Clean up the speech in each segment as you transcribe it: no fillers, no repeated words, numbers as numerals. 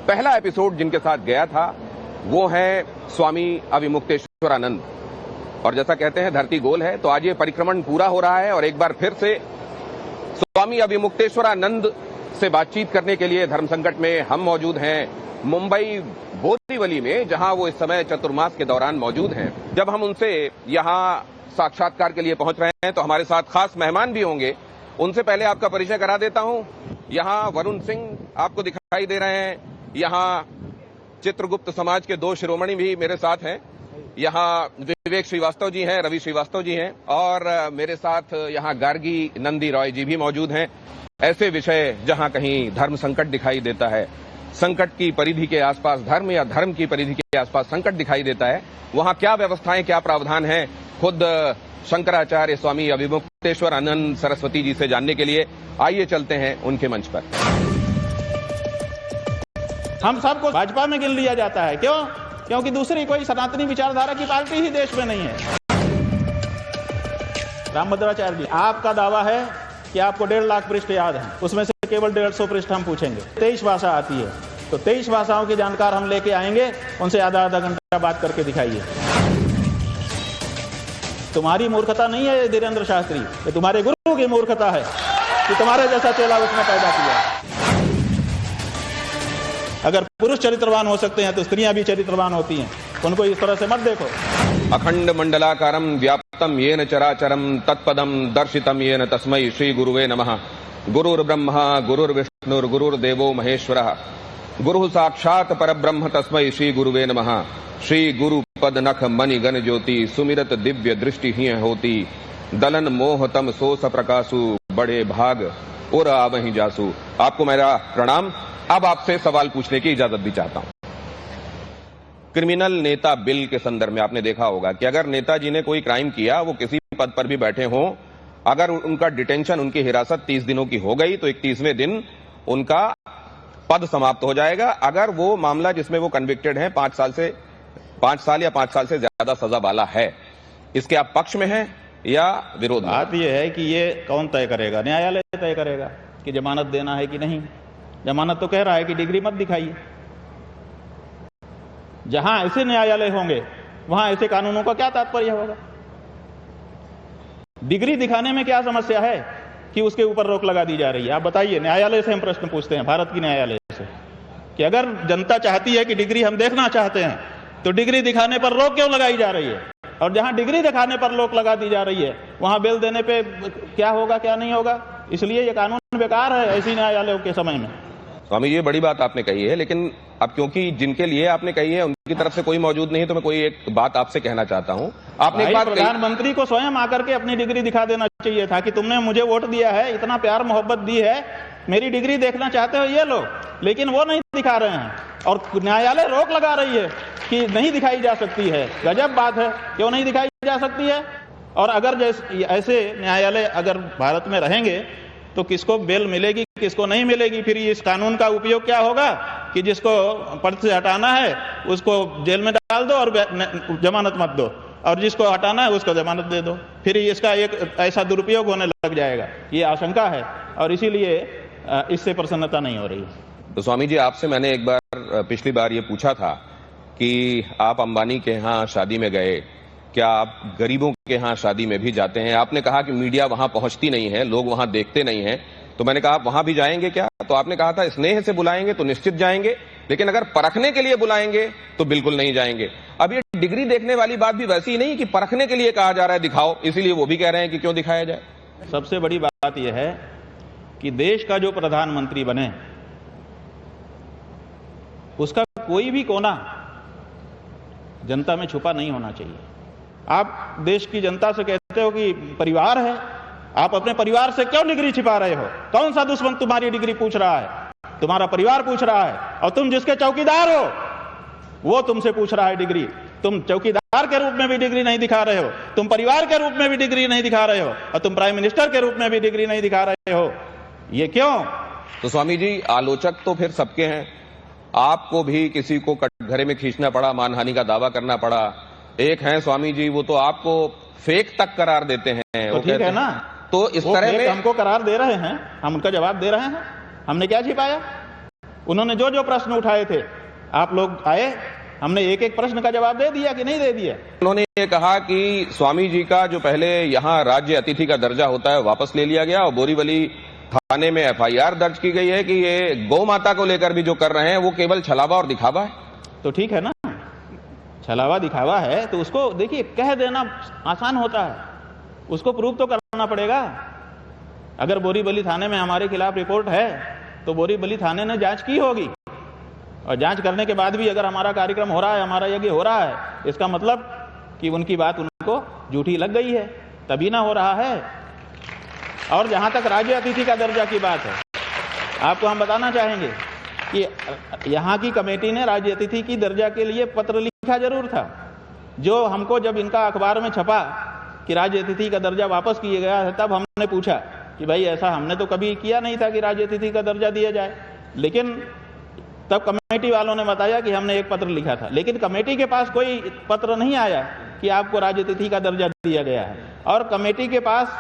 पहला एपिसोड जिनके साथ गया था वो है स्वामी अविमुक्तेश्वरानंद। और जैसा कहते हैं धरती गोल है, तो आज ये परिक्रमण पूरा हो रहा है और एक बार फिर से स्वामी अविमुक्तेश्वरानंद से बातचीत करने के लिए धर्म संकट में हम मौजूद हैं मुंबई बोरीवली में, जहां वो इस समय चतुर्मास के दौरान मौजूद हैं। जब हम उनसे यहां साक्षात्कार के लिए पहुंच रहे हैं तो हमारे साथ खास मेहमान भी होंगे। उनसे पहले आपका परिचय करा देता हूं। यहां वरुण सिंह आपको दिखाई दे रहे हैं, यहां चित्रगुप्त समाज के दो शिरोमणि भी मेरे साथ हैं। यहां विवेक श्रीवास्तव जी हैं, रवि श्रीवास्तव जी हैं और मेरे साथ यहां गार्गी नंदी रॉय जी भी मौजूद हैं। ऐसे विषय जहां कहीं धर्म संकट दिखाई देता है, संकट की परिधि के आसपास धर्म या धर्म की परिधि के आसपास संकट दिखाई देता है, वहां क्या व्यवस्थाएं, क्या प्रावधान हैं, खुद शंकराचार्य स्वामी अविमुक्तेश्वरानंद सरस्वती जी से जानने के लिए आइए चलते हैं उनके मंच पर। हम सबको भाजपा में गिन लिया जाता है। क्यों? क्योंकि दूसरी कोई सनातनी विचारधारा की पार्टी ही देश में नहीं है। रामभद्राचार्य जी, आपका दावा है कि आपको 1.5 लाख पृष्ठ याद हैं, उसमें से केवल 150 पृष्ठ हम पूछेंगे। 23 भाषा आती है, तो 23 भाषाओं के जानकार हम लेके आएंगे, उनसे आधा घंटा बात करके दिखाइए। तुम्हारी मूर्खता नहीं है धीरेन्द्र शास्त्री, ये तुम्हारे गुरु की मूर्खता है कि तुम्हारे जैसा चेला उसने पैदा किया। अगर पुरुष चरित्रवान हो सकते हैं तो स्त्रियां भी चरित्रवान होती हैं, उनको इस तरह से मत देखो। अखंड मंडलाकारम व्याप्तम येन चराचरम तत्पदम दर्शितम येन तस्मै श्री गुरुवे नमः। गुरुर्ब्रह्मा गुरुर्विष्णुर् गुरुर्देवो महेश्वरः, गुरु साक्षात परब्रह्म तस्मै श्री गुरुवे नमः। श्री गुरु पद नख मणि गण ज्योति, सुमिरत दिव्य दृष्टि ही होती। दलन मोह तम सोस प्रकाशु, बड़े भाग और आवहीं जासु। आपको मेरा प्रणाम। अब आपसे सवाल पूछने की इजाजत भी चाहता हूं। क्रिमिनल नेता बिल के संदर्भ में आपने देखा होगा कि अगर नेताजी ने कोई क्राइम किया, वो किसी पद पर भी बैठे हों, अगर उनका डिटेंशन, उनकी हिरासत 30 दिनों की हो गई तो 31वें दिन उनका पद समाप्त हो जाएगा। अगर वो मामला जिसमें वो कन्विक्टेड है 5 साल या 5 साल से ज्यादा सजा वाला है। इसके आप पक्ष में हैं या विरोध में? बात यह है कि ये कौन तय करेगा? न्यायालय तय करेगा कि जमानत देना है कि नहीं। जमानत तो कह रहा है कि डिग्री मत दिखाइए। जहां ऐसे न्यायालय होंगे वहां ऐसे कानूनों का क्या तात्पर्य होगा? डिग्री दिखाने में क्या समस्या है कि उसके ऊपर रोक लगा दी जा रही है? आप बताइए। न्यायालय से हम प्रश्न पूछते हैं, भारत की न्यायालय से, कि अगर जनता चाहती है कि डिग्री हम देखना चाहते हैं तो डिग्री दिखाने पर रोक क्यों लगाई जा रही है? और जहां डिग्री दिखाने पर रोक लगा दी जा रही है वहां बेल देने पे क्या होगा, क्या नहीं होगा? इसलिए यह कानून बेकार है ऐसी न्यायालयों के समय में। स्वामी, ये बड़ी बात आपने कही है, लेकिन अब क्योंकि जिनके लिए आपने कही है उनकी तरफ से कोई मौजूद नहीं, तो मैं कोई एक बात आपसे कहना चाहता हूं। आपने एक बात कही, प्रधानमंत्री को स्वयं आकर के अपनी डिग्री दिखा देना चाहिए था कि तुमने मुझे वोट दिया है, इतना प्यार मोहब्बत दी है, मेरी डिग्री देखना चाहते हो ये लो। लेकिन वो नहीं दिखा रहे हैं और न्यायालय रोक लगा रही है कि नहीं दिखाई जा सकती है। गजब बात है, क्यों नहीं दिखाई जा सकती है? और अगर ऐसे न्यायालय अगर भारत में रहेंगे तो किसको बेल मिलेगी, किसको नहीं मिलेगी? फिर इस कानून का उपयोग क्या होगा कि जिसको पद से हटाना है उसको जेल में डाल दो और जमानत मत दो, और जिसको हटाना है उसको जमानत दे दो। फिर इसका एक ऐसा दुरुपयोग होने लग जाएगा, ये आशंका है और इसीलिए इससे प्रसन्नता नहीं हो रही। तो स्वामी जी, आपसे मैंने एक बार पिछली बार ये पूछा था कि आप अंबानी के यहाँ शादी में गए, क्या आप गरीबों के यहाँ शादी में भी जाते हैं? आपने कहा कि मीडिया वहां पहुंचती नहीं है, लोग वहां देखते नहीं हैं। तो मैंने कहा आप वहां भी जाएंगे क्या? तो आपने कहा था स्नेह से बुलाएंगे तो निश्चित जाएंगे, लेकिन अगर परखने के लिए बुलाएंगे तो बिल्कुल नहीं जाएंगे। अब ये डिग्री देखने वाली बात भी वैसी ही नहीं कि परखने के लिए कहा जा रहा है दिखाओ, इसीलिए वो भी कह रहे हैं कि क्यों दिखाया जाए। सबसे बड़ी बात यह है कि देश का जो प्रधानमंत्री बने उसका कोई भी कोना जनता में छुपा नहीं होना चाहिए। आप देश की जनता से कहते हो कि परिवार है, आप अपने परिवार से क्यों डिग्री छिपा रहे हो? कौन सा दुश्मन तुम्हारी डिग्री पूछ रहा है? तुम्हारा परिवार पूछ रहा है, और तुम जिसके चौकीदार हो वो तुमसे पूछ रहा है डिग्री। तुम चौकीदार के रूप में भी डिग्री नहीं दिखा रहे हो, तुम परिवार के रूप में भी डिग्री नहीं दिखा रहे हो, और तुम प्राइम मिनिस्टर के रूप में भी डिग्री नहीं दिखा रहे हो। ये क्यों? तो स्वामी जी, आलोचक तो फिर सबके हैं। आपको भी किसी को कटघरे में खींचना पड़ा, मानहानि का दावा करना पड़ा। एक है स्वामी जी, वो तो आपको फेक तक करार देते हैं। तो ठीक है ना, तो इस तरह में हमको करार दे रहे हैं, हम उनका जवाब दे रहे हैं। हमने क्या छिपाया? उन्होंने जो जो प्रश्न उठाए थे, आप लोग आए, हमने एक एक प्रश्न का जवाब दे दिया कि नहीं दे दिया। उन्होंने ये कहा कि स्वामी जी का जो पहले यहाँ राज्य अतिथि का दर्जा होता है वापस ले लिया गया और बोरीवली थाने में एफआईआर दर्ज की गई है कि ये गौ माता को लेकर भी जो कर रहे हैं वो केवल छलावा और दिखावा है। तो ठीक है ना, छलावा दिखावा है तो उसको देखिए कह देना आसान होता है, उसको प्रूव तो करना पड़ेगा। अगर बोरीवली थाने में हमारे खिलाफ रिपोर्ट है तो बोरीवली थाने ने जांच की होगी, और जांच करने के बाद भी अगर हमारा कार्यक्रम हो रहा है, हमारा यज्ञ हो रहा है, इसका मतलब कि उनकी बात उनको झूठी लग गई है, तभी ना हो रहा है। और जहां तक राज्य अतिथि का दर्जा की बात है, आपको हम बताना चाहेंगे कि यहाँ की कमेटी ने राज्य अतिथि की दर्जा के लिए पत्र लिखा जरूर था, जो हमको जब इनका अखबार में छपा कि राज्य अतिथि का दर्जा वापस किया गया है, तब हमने पूछा कि भाई ऐसा हमने तो कभी किया नहीं था कि राज्य अतिथि का दर्जा दिया जाए। लेकिन तब कमेटी वालों ने बताया कि हमने एक पत्र लिखा था, लेकिन कमेटी के पास कोई पत्र नहीं आया कि आपको राज्य अतिथि का दर्जा दिया गया है, और कमेटी के पास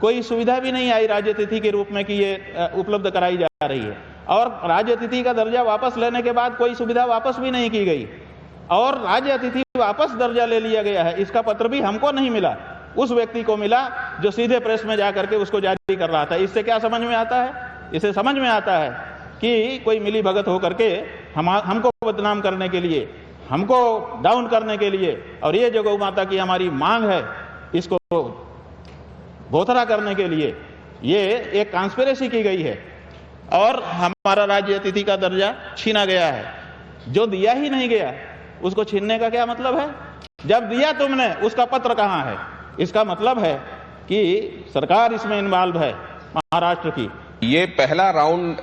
कोई सुविधा भी नहीं आई राज्य अतिथि के रूप में कि ये उपलब्ध कराई जा रही है। और राज्य अतिथि का दर्जा वापस लेने के बाद कोई सुविधा वापस भी नहीं की गई, और राज्य अतिथि वापस दर्जा ले लिया गया है, इसका पत्र भी हमको नहीं मिला, उस व्यक्ति को मिला जो सीधे प्रेस में जाकर के उसको जारी कर रहा था। इससे क्या समझ में आता है? इसे समझ में आता है कि कोई मिली भगत होकर के हमको बदनाम करने के लिए, हमको डाउन करने के लिए, और ये जो गौ माता की हमारी मांग है इसको बोथरा करने के लिए ये एक कॉन्स्पिरेसी की गई है, और हमारा राज्य अतिथि का दर्जा छीना गया है। जो दिया ही नहीं गया उसको छीनने का क्या मतलब है? जब दिया तुमने उसका पत्र कहां है? इसका मतलब है कि सरकार इसमें इन्वॉल्व है महाराष्ट्र की। ये पहला राउंड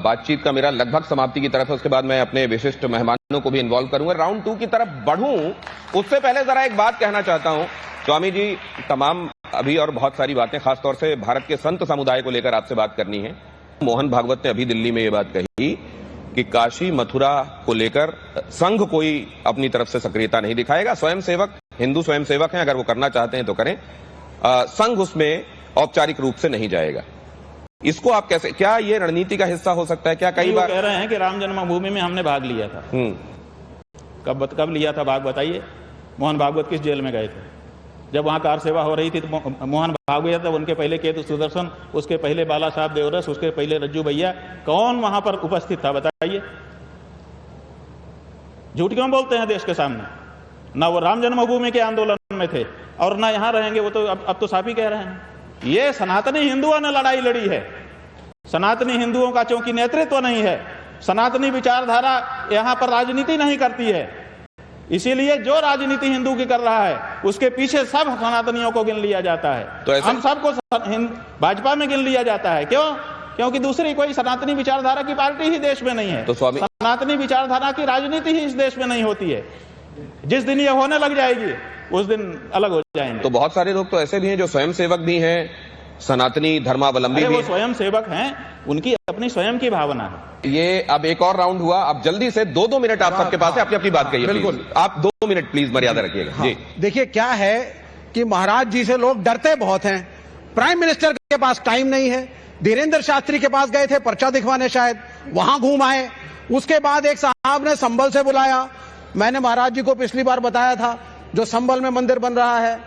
बातचीत का मेरा लगभग समाप्ति की तरफ है, उसके बाद मैं अपने विशिष्ट मेहमानों को भी इन्वॉल्व करूंगा। राउंड 2 की तरफ बढ़ूं उससे पहले जरा एक बात कहना चाहता हूं। स्वामी जी, तमाम अभी और बहुत सारी बातें खासतौर से भारत के संत समुदाय को लेकर आपसे बात करनी है। मोहन भागवत ने अभी दिल्ली में ये बात कही कि काशी मथुरा को लेकर संघ कोई अपनी तरफ से सक्रियता नहीं दिखाएगा, स्वयंसेवक हिंदू स्वयंसेवक हैं, अगर वो करना चाहते हैं तो करें, संघ उसमें औपचारिक रूप से नहीं जाएगा। इसको आप कैसे, क्या ये रणनीति का हिस्सा हो सकता है? क्या कई बार कह रहे हैं कि राम जन्मभूमि में हमने भाग लिया था। कब लिया था भाग, बताइए। मोहन भागवत किस जेल में गए थे? जब वहां कार सेवा हो रही थी तो मोहन भागवत, तब उनके पहले केतु सुदर्शन, उसके पहले बाला साहब देवरस, उसके पहले रज्जू भैया, कौन वहां पर उपस्थित था बताइए? झूठ क्यों बोलते हैं देश के सामने? ना वो राम जन्मभूमि के आंदोलन में थे और ना यहां रहेंगे, वो तो अब तो साफ ही कह रहे हैं। ये सनातनी हिंदुओं ने लड़ाई लड़ी है, सनातनी हिंदुओं का चूंकि नेतृत्व नहीं है, सनातनी विचारधारा यहां पर राजनीति नहीं करती है, इसीलिए जो राजनीति हिंदू की कर रहा है उसके पीछे सब सनातनियों को गिन लिया जाता है। तो हम सबको भाजपा में गिन लिया जाता है। क्यों? क्योंकि दूसरी कोई सनातनी विचारधारा की पार्टी ही देश में नहीं है। तो स्वामी, सनातनी विचारधारा की राजनीति ही इस देश में नहीं होती है। जिस दिन ये होने लग जाएगी उस दिन अलग हो जाएंगे। तो बहुत सारे लोग तो ऐसे भी हैं जो स्वयंसेवक भी हैं, सनातनी धर्मावलंबी भी, वो स्वयं सेवक हैं, उनकी अपनी स्वयं की भावना है। ये अब एक और राउंड हुआ, अब जल्दी से 2-2 मिनट आप सबके पास है, अपनी अपनी बात कहिए। बिल्कुल, आप 2 मिनट प्लीज मर्यादा रखिएगा। जी देखिए, क्या है कि महाराज जी से लोग डरते बहुत हैं। प्राइम मिनिस्टर के पास टाइम नहीं है। धीरेन्द्र शास्त्री के पास गए थे पर्चा दिखवाने, शायद वहां घूम आए। उसके बाद एक साहब ने संभल से बुलाया। मैंने महाराज जी को पिछली बार बताया था, जो संभल में मंदिर बन रहा है,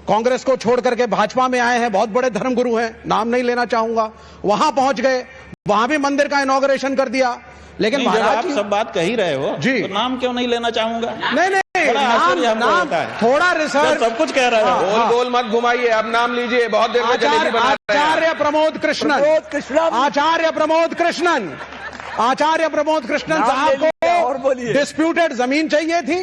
कांग्रेस को छोड़ करके भाजपा में आए हैं, बहुत बड़े धर्मगुरु हैं, नाम नहीं लेना चाहूंगा, वहां पहुंच गए, वहां भी मंदिर का इनॉग्रेशन कर दिया। लेकिन महाराज आप सब बात कह ही रहे हो जी, तो नाम क्यों नहीं लेना चाहूंगा? नहीं नाम थोड़ा रिसर्च, सब कुछ कह रहे हो। गोल गोल मत घुमाइए, अब नाम लीजिए, बहुत देर में जलेबी बना रहे हैं। आचार्य प्रमोद कृष्णन साहब को डिस्प्यूटेड जमीन चाहिए थी।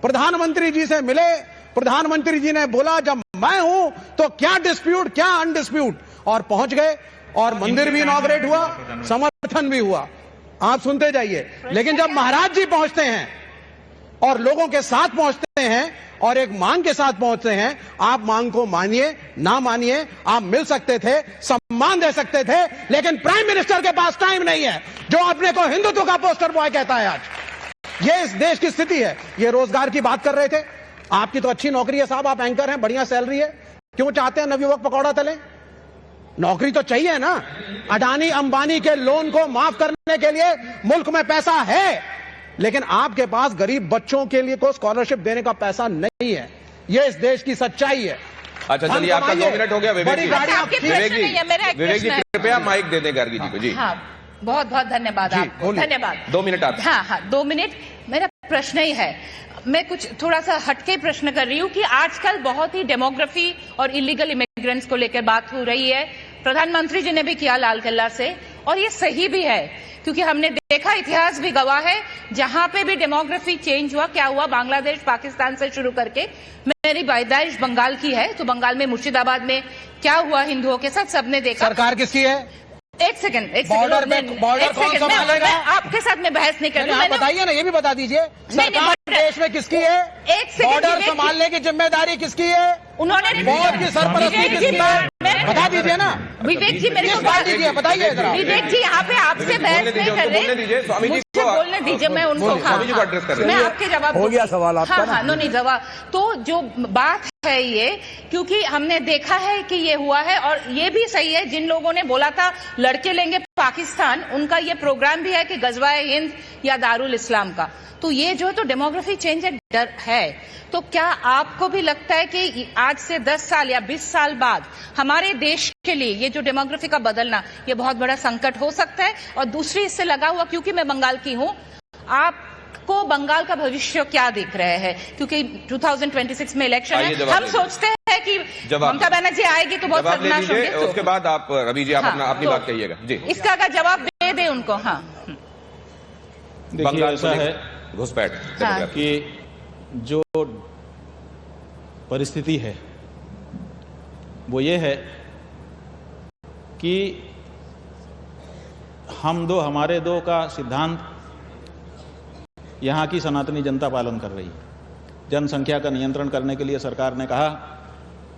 प्रधानमंत्री जी से मिले, प्रधानमंत्री जी ने बोला जब मैं हूं तो क्या डिस्प्यूट, क्या अनडिस्प्यूट, और पहुंच गए, और मंदिर भी इनॉग्रेट हुआ, समर्थन भी हुआ। आप सुनते जाइए। लेकिन जब महाराज जी पहुंचते हैं और लोगों के साथ पहुंचते हैं और एक मांग के साथ पहुंचते हैं, आप मांग को मानिए ना मानिए, आप मिल सकते थे, सम्मान दे सकते थे, लेकिन प्राइम मिनिस्टर के पास टाइम नहीं है, जो अपने को हिंदुत्व का पोस्टर बॉय कहता है। आज ये इस देश की स्थिति है। ये रोजगार की बात कर रहे थे, आपकी तो अच्छी नौकरी है साहब, आप एंकर हैं, बढ़िया सैलरी है, क्यों चाहते हैं नवयुवक पकौड़ा तले? नौकरी तो चाहिए ना। अडानी अंबानी के लोन को माफ करने के लिए मुल्क में पैसा है, लेकिन आपके पास गरीब बच्चों के लिए को स्कॉलरशिप देने का पैसा नहीं है। यह इस देश की सच्चाई है। अच्छा चलिए, आपका 2 मिनट हो गया। विवेक जी कृपया माइक दे दें गार्गी जी को। जी हाँ, बहुत बहुत धन्यवाद आपको। धन्यवाद। 2 मिनट आप। हाँ 2 मिनट। मेरा प्रश्न ही है, मैं कुछ थोड़ा सा हटके प्रश्न कर रही हूँ कि आजकल बहुत ही डेमोग्राफी और इलीगल इमिग्रेंट्स को लेकर बात हो रही है। प्रधानमंत्री जी ने भी किया लाल किला से, और ये सही भी है क्योंकि हमने देखा, इतिहास भी गवाह है, जहां पे भी डेमोग्राफी चेंज हुआ क्या हुआ। बांग्लादेश पाकिस्तान से शुरू करके, मेरी पैदाइश बंगाल की है, तो बंगाल में मुर्शिदाबाद में क्या हुआ हिंदुओं के साथ सबने देखा। सरकार किसकी है? एक सेकंड बॉर्डर कौन संभालेगा? आपके साथ में बहस नहीं कर रही। आप बताइए ना, ये भी बता दीजिए सरकार देश में किसकी है? एक सेकंड, बॉर्डर संभालने की जिम्मेदारी किसकी है? उन्होंने बोर्ड की सरपरस्ती किसकी है? बता दीजिए ना। विवेक जी मेरे को बता दीजिए, बताइए जरा। विवेक जी यहाँ पे आपसे बहस नहीं कर रहे, मुझे बोलने दीजिए, मैं उनको मैं आपके जवाब हो गया सवाल आपका। हाँ नहीं जवाब। तो जो बात है ये, क्योंकि हमने देखा है कि ये हुआ है, और ये भी सही है जिन लोगों ने बोला था लड़के लेंगे पाकिस्तान, उनका ये प्रोग्राम भी है कि गजवाए हिंद या दारुल इस्लाम का। तो ये जो तो डेमोग्राफी चेंज डर है, तो क्या आपको भी लगता है कि आज से 10 साल या 20 साल बाद हमारे देश के लिए ये जो डेमोग्राफी का बदलना, ये बहुत बड़ा संकट हो सकता है? और दूसरी इससे लगा हुआ, क्योंकि मैं बंगाल की हूं, आपको बंगाल का भविष्य क्या दिख रहे हैं? क्योंकि 2026 में इलेक्शन है, हम सोचते हैं कि ममता बनर्जी आएगी तो बहुत बदमाश होंगे। उसके बाद आप रवि जी, आप अपनी बात कहिएगा जी। इसका अगर जवाब दे दे उनको। हाँ देखिए, ऐसा है घुसपैठ कि जो परिस्थिति है वो ये है कि हमारे दो का सिद्धांत यहाँ की सनातनी जनता पालन कर रही है। जनसंख्या का नियंत्रण करने के लिए सरकार ने कहा,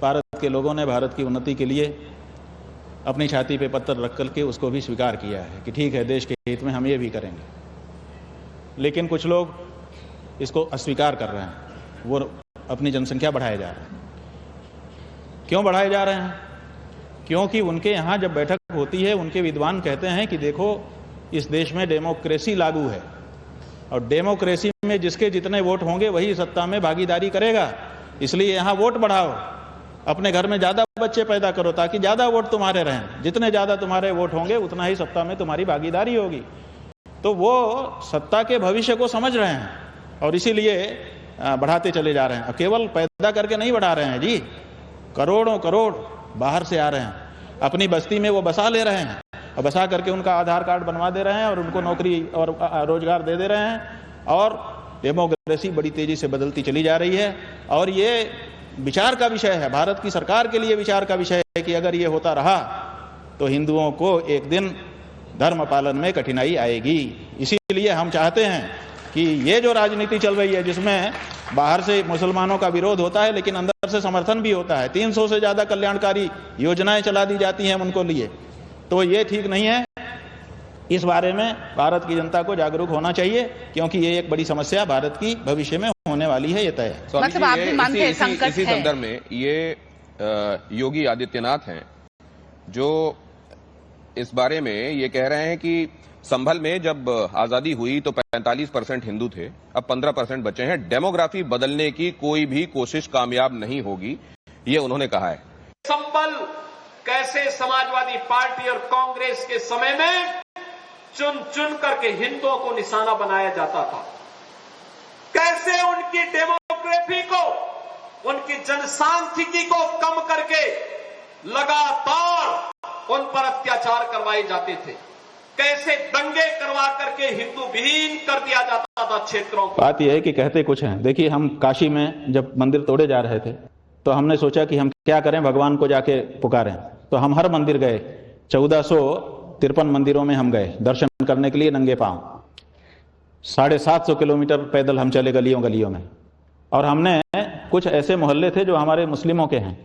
भारत के लोगों ने भारत की उन्नति के लिए अपनी छाती पे पत्थर रख करके उसको भी स्वीकार किया है कि ठीक है, देश के हित में हम ये भी करेंगे। लेकिन कुछ लोग इसको अस्वीकार कर रहे हैं, वो अपनी जनसंख्या बढ़ाए जा रहे हैं। क्यों बढ़ाए जा रहे हैं? क्योंकि उनके यहाँ जब बैठक होती है, उनके विद्वान कहते हैं कि देखो, इस देश में डेमोक्रेसी लागू है, और डेमोक्रेसी में जिसके जितने वोट होंगे वही सत्ता में भागीदारी करेगा। इसलिए यहाँ वोट बढ़ाओ, अपने घर में ज्यादा बच्चे पैदा करो ताकि ज्यादा वोट तुम्हारे रहें। जितने ज्यादा तुम्हारे वोट होंगे उतना ही सत्ता में तुम्हारी भागीदारी होगी। तो वो सत्ता के भविष्य को समझ रहे हैं और इसीलिए बढ़ाते चले जा रहे हैं। केवल पैदा करके नहीं बढ़ा रहे हैं जी, करोड़ों करोड़ बाहर से आ रहे हैं, अपनी बस्ती में वो बसा ले रहे हैं, और बसा करके उनका आधार कार्ड बनवा दे रहे हैं और उनको नौकरी और रोजगार दे रहे हैं, और डेमोक्रेसी बड़ी तेजी से बदलती चली जा रही है। और ये विचार का विषय है, भारत की सरकार के लिए विचार का विषय है कि अगर ये होता रहा तो हिंदुओं को एक दिन धर्म पालन में कठिनाई आएगी। इसीलिए हम चाहते हैं कि ये जो राजनीति चल रही है, जिसमें बाहर से मुसलमानों का विरोध होता है लेकिन अंदर से समर्थन भी होता है, 300 से ज्यादा कल्याणकारी योजनाएं चला दी जाती हैं उनको लिए, तो ये ठीक नहीं है। इस बारे में भारत की जनता को जागरूक होना चाहिए, क्योंकि ये एक बड़ी समस्या भारत की भविष्य में होने वाली है, ये तय है। मतलब आप भी मानते हैं संकट है। इसी संदर्भ में ये योगी आदित्यनाथ हैं जो इस बारे में ये कह रहे हैं कि संभल में जब आजादी हुई तो 45% हिंदू थे, अब 15% बचे हैं। डेमोग्राफी बदलने की कोई भी कोशिश कामयाब नहीं होगी, ये उन्होंने कहा है। संभल कैसे समाजवादी पार्टी और कांग्रेस के समय में चुन चुन करके हिंदुओं को निशाना बनाया जाता था, कैसे उनकी डेमोग्राफी को, उनकी जनसांख्यिकी को कम करके लगातार उन पर अत्याचार करवाए जाते थे, कैसे दंगे करवा करके हिंदू विहीन कर दिया जाता था क्षेत्रों को। बात यह है कि कहते कुछ हैं। देखिए, हम काशी में जब मंदिर तोड़े जा रहे थे तो हमने सोचा कि हम क्या करें, भगवान को जाके पुकारें। तो हम हर मंदिर गए, 1453 मंदिरों में हम गए दर्शन करने के लिए नंगे पांव। 750 किलोमीटर पैदल हम चले गलियों गलियों में, और हमने कुछ ऐसे मोहल्ले थे जो हमारे मुस्लिमों के हैं,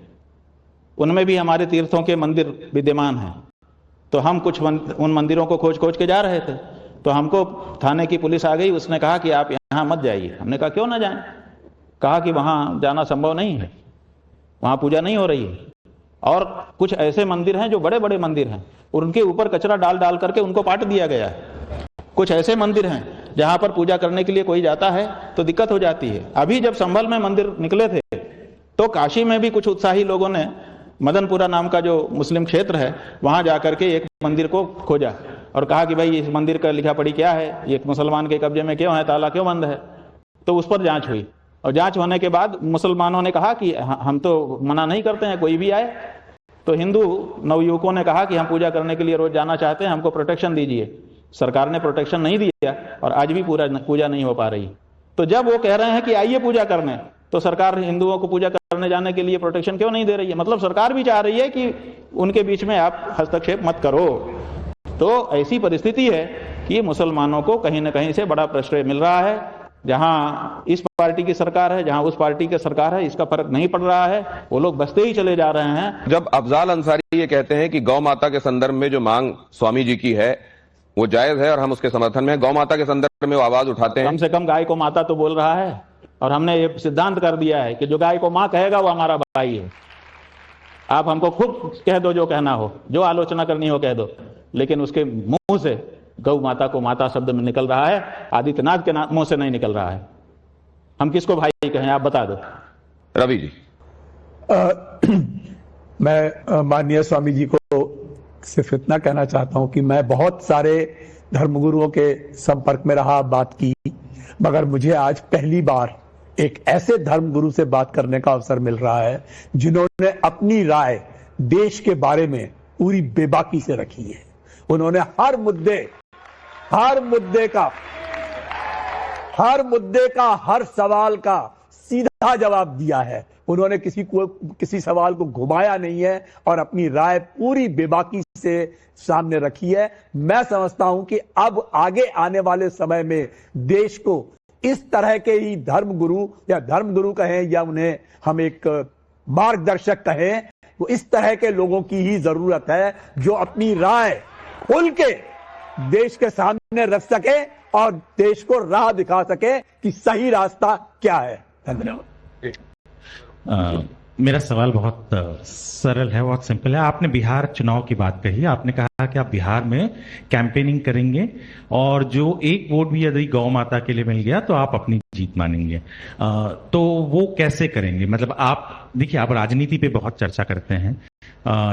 उनमें भी हमारे तीर्थों के मंदिर विद्यमान हैं। तो हम कुछ उन मंदिरों को खोज खोज के जा रहे थे, तो हमको थाने की पुलिस आ गई, उसने कहा कि आप यहाँ मत जाइए। हमने कहा क्यों ना जाएं? कहा कि वहाँ जाना संभव नहीं है, वहाँ पूजा नहीं हो रही है। और कुछ ऐसे मंदिर हैं जो बड़े बड़े मंदिर हैं, उनके ऊपर कचरा डाल डाल करके उनको पाट दिया गया है। कुछ ऐसे मंदिर हैं जहां पर पूजा करने के लिए कोई जाता है तो दिक्कत हो जाती है। अभी जब संभल में मंदिर निकले थे तो काशी में भी कुछ उत्साही लोगों ने मदनपुरा नाम का जो मुस्लिम क्षेत्र है वहां जाकर के एक मंदिर को खोजा और कहा कि भाई इस मंदिर का लिखा पढ़ी क्या है, ये मुसलमान के कब्जे में क्यों है, ताला क्यों बंद है। तो उस पर जांच हुई और जांच होने के बाद मुसलमानों ने कहा कि हम तो मना नहीं करते हैं, कोई भी आए। तो हिंदू नवयुवकों ने कहा कि हम पूजा करने के लिए रोज जाना चाहते हैं, हमको प्रोटेक्शन दीजिए। सरकार ने प्रोटेक्शन नहीं दिया और आज भी पूजा नहीं हो पा रही। तो जब वो कह रहे हैं कि आइए पूजा करने, तो सरकार हिंदुओं को पूजा करने जाने के लिए प्रोटेक्शन क्यों नहीं दे रही है? मतलब सरकार भी चाह रही है कि उनके बीच में आप हस्तक्षेप मत करो। तो ऐसी परिस्थिति है कि मुसलमानों को कहीं ना कहीं से बड़ा प्रश्रय मिल रहा है। जहां इस पार्टी की सरकार है, जहां उस पार्टी की सरकार है, इसका फर्क नहीं पड़ रहा है, वो लोग बसते ही चले जा रहे हैं। जब अफजाल अंसारी ये कहते हैं कि गौ माता के संदर्भ में जो मांग स्वामी जी की है वो जायज है और हम उसके समर्थन में, गौ माता के संदर्भ में वो आवाज उठाते हैं। कम से कम गाय को माता तो बोल रहा है और हमने ये सिद्धांत कर दिया है कि जो गाय को मां कहेगा वो हमारा भाई है। आप हमको खुद कह दो, जो कहना हो, जो आलोचना करनी हो कह दो, लेकिन उसके मुंह से गौ माता को माता शब्द में निकल रहा है, आदित्यनाथ के मुंह से नहीं निकल रहा है। हम किसको भाई कहें, आप बता दो। रवि जी। मैं माननीय स्वामी जी को सिर्फ इतना कहना चाहता हूं कि मैं बहुत सारे धर्मगुरुओं के संपर्क में रहा, बात की, मगर मुझे आज पहली बार एक ऐसे धर्मगुरु से बात करने का अवसर मिल रहा है जिन्होंने अपनी राय देश के बारे में पूरी बेबाकी से रखी है। उन्होंने हर मुद्दे का हर सवाल का सीधा जवाब दिया है। उन्होंने किसी सवाल को घुमाया नहीं है और अपनी राय पूरी बेबाकी से सामने रखी है। मैं समझता हूं कि अब आगे आने वाले समय में देश को इस तरह के ही धर्मगुरु कहें या उन्हें हम एक मार्गदर्शक कहें, वो इस तरह के लोगों की ही जरूरत है जो अपनी राय खुल के देश के सामने रख सके और देश को राह दिखा सके कि सही रास्ता क्या है। धन्यवाद। मेरा सवाल बहुत सरल है, बहुत सिंपल है। आपने बिहार चुनाव की बात कही, आपने कहा कि आप बिहार में कैंपेनिंग करेंगे और जो एक वोट भी यदि गौ माता के लिए मिल गया तो आप अपनी जीत मानेंगे। तो वो कैसे करेंगे? मतलब आप देखिए, आप राजनीति पे बहुत चर्चा करते हैं,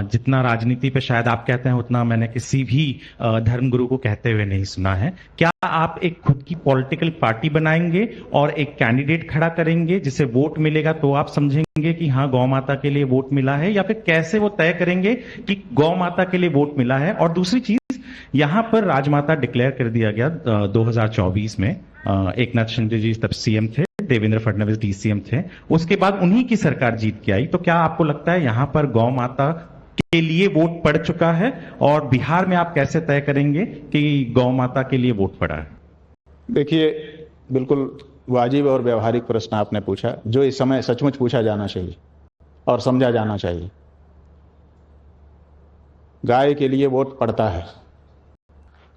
जितना राजनीति पे शायद आप कहते हैं उतना मैंने किसी भी धर्मगुरु को कहते हुए नहीं सुना है। क्या आप एक खुद की पॉलिटिकल पार्टी बनाएंगे और एक कैंडिडेट खड़ा करेंगे जिसे वोट मिलेगा तो आप समझेंगे कि हाँ गौ माता के लिए वोट मिला है, या फिर कैसे वो तय करेंगे कि गौ माता के लिए वोट मिला है? और दूसरी चीज, यहां पर राजमाता डिक्लेयर कर दिया गया 2024 में, एकनाथ शिंदे जी तब सीएम थे, देवेंद्र फडणवीस डीसीएम थे, उसके बाद उन्हीं की सरकार जीत के आई। तो क्या आपको लगता है यहां पर गौ माता के लिए वोट पड़ चुका है? और बिहार में आप कैसे तय करेंगे कि गौ माता के लिए वोट पड़ा है? देखिए, बिल्कुल वाजिब और व्यवहारिक प्रश्न आपने पूछा, जो इस समय सचमुच पूछा जाना चाहिए और समझा जाना चाहिए। गाय के लिए वोट पड़ता है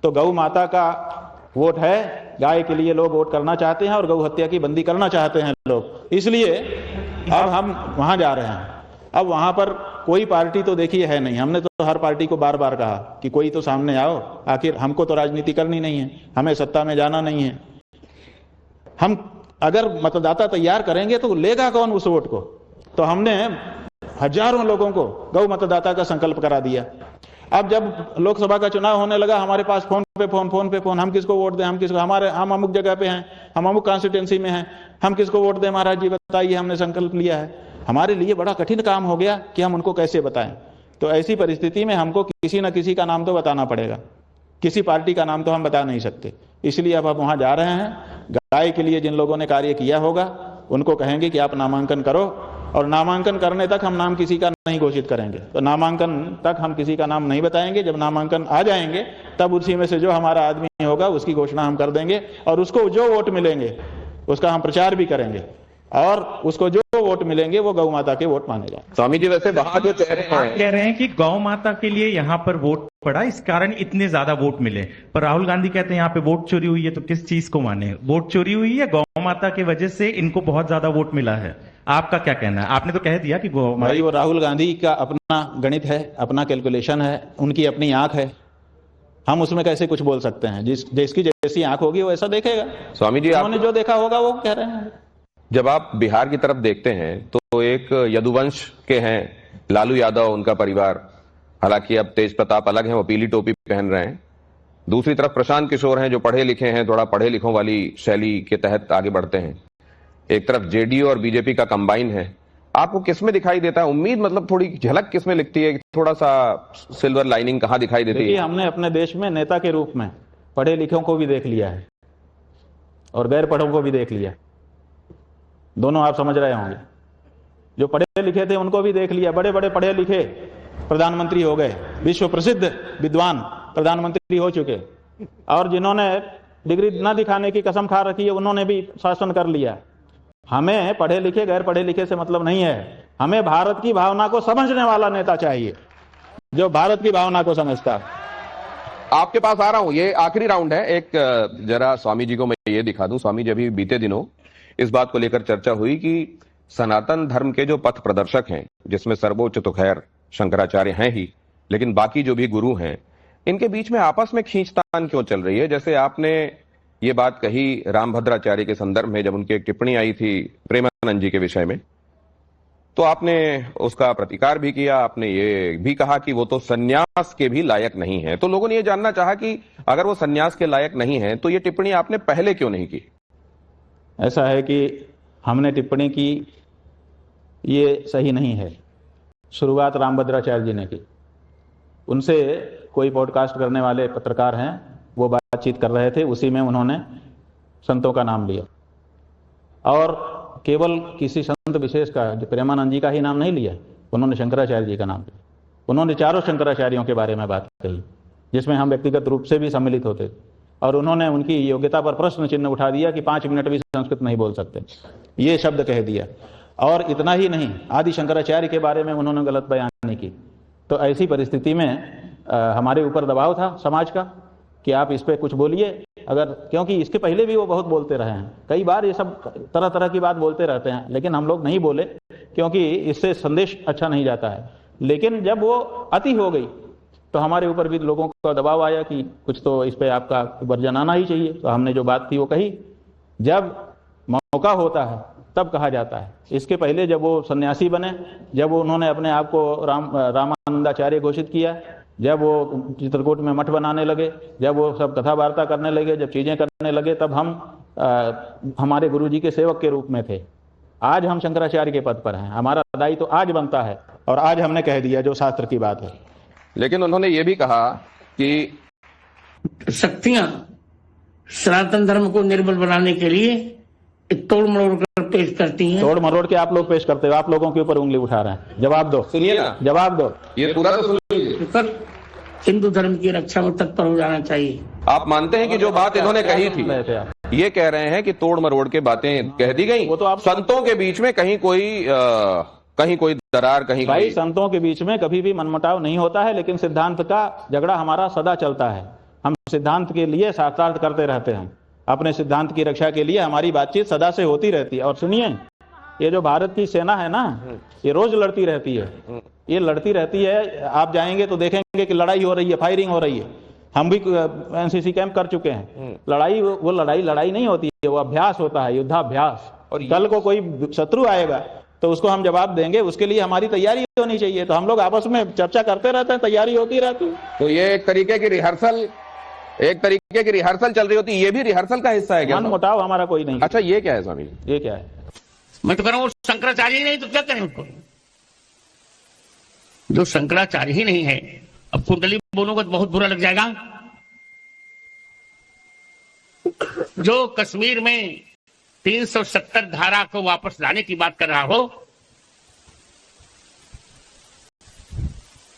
तो गौ माता का वोट है, गाय के लिए लोग वोट करना चाहते हैं और गौ हत्या की बंदी करना चाहते हैं लोग, इसलिए अब हम वहां जा रहे हैं। अब वहां पर कोई पार्टी तो देखिए है नहीं, हमने तो हर पार्टी को बार बार कहा कि कोई तो सामने आओ, आखिर हमको तो राजनीति करनी नहीं है, हमें सत्ता में जाना नहीं है। हम अगर मतदाता तैयार करेंगे तो लेगा कौन उस वोट को? तो हमने हजारों लोगों को गौ मतदाता का संकल्प करा दिया। अब जब लोकसभा का चुनाव होने लगा, हमारे पास फोन पे फोन, हम किसको वोट दें, हम अमुक जगह पे हैं, हम अमुक कॉन्स्टिट्यूंसी में हैं, हम किसको वोट दें महाराज जी बताइए, हमने संकल्प लिया है। हमारे लिए बड़ा कठिन काम हो गया कि हम उनको कैसे बताएं। तो ऐसी परिस्थिति में हमको किसी न किसी का नाम तो बताना पड़ेगा, किसी पार्टी का नाम तो हम बता नहीं सकते। इसलिए अब हम वहां जा रहे हैं। गाय के लिए जिन लोगों ने कार्य किया होगा उनको कहेंगे कि आप नामांकन करो, और नामांकन करने तक हम नाम किसी का नहीं घोषित करेंगे। तो नामांकन तक हम किसी का नाम नहीं बताएंगे। जब नामांकन आ जाएंगे तब उसी में से जो हमारा आदमी होगा उसकी घोषणा हम कर देंगे, और उसको जो वोट मिलेंगे उसका हम प्रचार भी करेंगे, और उसको जो वोट मिलेंगे वो गौ माता के वोट माने जाएंगे। स्वामी जी, वैसे वहां जो कह रहे हैं कि गौ माता के लिए यहाँ पर वोट पड़ा, इस कारण इतने ज्यादा वोट मिले, पर राहुल गांधी कहते हैं यहाँ पे वोट चोरी हुई है। तो किस चीज को माने? वोट चोरी हुई है, गौ माता की वजह से इनको बहुत ज्यादा वोट मिला है। आपका क्या कहना है? आपने तो कह दिया कि भाई वो राहुल गांधी का अपना गणित है, अपना कैलकुलेशन है, उनकी अपनी आंख है, हम उसमें कैसे कुछ बोल सकते हैं? जिसकी जैसी आंख होगी वो ऐसा देखेगा। स्वामी जी, उन्होंने जो देखा होगा वो कह रहे हैं। जब आप बिहार की तरफ देखते हैं तो एक यदुवंश के हैं लालू यादव, उनका परिवार, हालांकि अब तेज प्रताप अलग हैं, वो पीली टोपी पहन रहे हैं। दूसरी तरफ प्रशांत किशोर हैं जो पढ़े लिखे हैं, थोड़ा पढ़े लिखों वाली शैली के तहत आगे बढ़ते हैं। एक तरफ जेडीयू और बीजेपी का कंबाइन है। आपको किसमें दिखाई देता है उम्मीद, मतलब थोड़ी झलक किसमें लिखती है, थोड़ा सा सिल्वर लाइनिंग कहां दिखाई देती है? हमने अपने देश में नेता के रूप में पढ़े लिखों को भी देख लिया है और गैर पढ़ों को भी देख लिया, दोनों आप समझ रहे होंगे। जो पढ़े लिखे थे उनको भी देख लिया, बड़े बड़े पढ़े लिखे प्रधानमंत्री हो गए, विश्व प्रसिद्ध विद्वान प्रधानमंत्री हो चुके, और जिन्होंने डिग्री न दिखाने की कसम खा रखी है उन्होंने भी शासन कर लिया। हमें पढ़े लिखे गैर पढ़े लिखे से मतलब नहीं है, हमें भारत की भावना को समझने वाला नेता चाहिए, जो भारत की भावना को समझता। आपके पास आ रहा हूं, ये आखिरी राउंड है। एक जरा स्वामी जी को मैं ये दिखा दूं। स्वामी जी, अभी बीते दिनों इस बात को लेकर चर्चा हुई कि सनातन धर्म के जो पथ प्रदर्शक हैं, जिसमें सर्वोच्च तो खैर शंकराचार्य हैं ही, लेकिन बाकी जो भी गुरु हैं, इनके बीच में आपस में खींचतान क्यों चल रही है? जैसे आपने ये बात कही रामभद्राचार्य के संदर्भ में, जब उनकी एक टिप्पणी आई थी प्रेमानंद जी के विषय में, तो आपने उसका प्रतिकार भी किया। आपने ये भी कहा कि वो तो सन्यास के भी लायक नहीं है। तो लोगों ने ये जानना चाहा कि अगर वो सन्यास के लायक नहीं है तो ये टिप्पणी आपने पहले क्यों नहीं की? ऐसा है कि हमने टिप्पणी की, ये सही नहीं है। शुरुआत रामभद्राचार्य जी ने की, उनसे कोई पॉडकास्ट करने वाले पत्रकार हैं, वो बातचीत कर रहे थे, उसी में उन्होंने संतों का नाम लिया और केवल किसी संत विशेष का, जो प्रेमानंद जी का ही नाम नहीं लिया, उन्होंने शंकराचार्य जी का नाम लिया। उन्होंने चारों शंकराचार्यों के बारे में बात कही, जिसमें हम व्यक्तिगत रूप से भी सम्मिलित होते थे, और उन्होंने उनकी योग्यता पर प्रश्न चिन्ह उठा दिया कि 5 मिनट भी संस्कृत नहीं बोल सकते, ये शब्द कह दिया। और इतना ही नहीं, आदि शंकराचार्य के बारे में उन्होंने गलत बयानी की। तो ऐसी परिस्थिति में हमारे ऊपर दबाव था समाज का कि आप इस पे कुछ बोलिए, अगर, क्योंकि इसके पहले भी वो बहुत बोलते रहे हैं, कई बार ये सब तरह तरह की बात बोलते रहते हैं, लेकिन हम लोग नहीं बोले क्योंकि इससे संदेश अच्छा नहीं जाता है। लेकिन जब वो अति हो गई तो हमारे ऊपर भी लोगों का दबाव आया कि कुछ तो इस पे आपका वर्जन आना ही चाहिए। तो हमने जो बात थी वो कही। जब मौका होता है तब कहा जाता है। इसके पहले जब वो सन्यासी बने, जब उन्होंने अपने आप को रामानंदाचार्य घोषित किया, जब वो चित्रकूट में मठ बनाने लगे, जब वो सब कथा वार्ता करने लगे, जब चीजें करने लगे, तब हम हमारे गुरुजी के सेवक के रूप में थे। आज हम शंकराचार्य के पद पर हैं, हमारा दायित्व तो आज बनता है, और आज हमने कह दिया जो शास्त्र की बात है। लेकिन उन्होंने ये भी कहा कि शक्तियां सनातन धर्म को निर्बल बनाने के लिए तोड़ मरोड़ कर पेश करती हैं। तोड़ मरोड़ के आप लोग पेश करते हो, आप लोगों के ऊपर उंगली उठा रहे हैं। जवाब दो, सुनिए ना, जवाब दो। ये पूरा तो सुनिए। हिंदू धर्म की रक्षा में तत्पर हो जाना चाहिए। आप मानते हैं कि जो बात इन्होंने कही थी, ये कह रहे हैं कि तोड़ मरोड़ के बातें कह दी गई, वो तो आप संतों के बीच में कहीं कोई दरार, कहीं भाई संतों के बीच में कभी भी मनमुटाव नहीं होता है, लेकिन सिद्धांत का झगड़ा हमारा सदा चलता है। हम सिद्धांत के लिए शास्त्रार्थ करते रहते हैं, अपने सिद्धांत की रक्षा के लिए हमारी बातचीत सदा से होती रहती है। और सुनिए, ये जो भारत की सेना है ना, ये रोज लड़ती रहती है, ये लड़ती रहती है। आप जाएंगे तो देखेंगे कि लड़ाई हो रही है, फायरिंग हो रही है। हम भी एनसीसी कैंप कर चुके हैं। लड़ाई, वो लड़ाई नहीं होती है, वो अभ्यास होता है, युद्धाभ्यास। और कल को कोई शत्रु आएगा तो उसको हम जवाब देंगे, उसके लिए हमारी तैयारी होनी चाहिए। तो हम लोग आपस में चर्चा करते रहते हैं, तैयारी होती रहती है। तो ये एक तरीके की रिहर्सल चल रही होती है, ये भी रिहर्सल का हिस्सा है क्या? मनमुटाव हमारा कोई नहीं। अच्छा, ये क्या है स्वामी? ये क्या है? मैं तो कह रहा हूं शंकराचार्य ही नहीं तो क्या करें उसको? जो शंकराचार्य ही नहीं है, अब कुंडली बोलूंगा तो बहुत बुरा लग जाएगा। जो कश्मीर में 370 धारा को वापस लाने की बात कर रहा हो,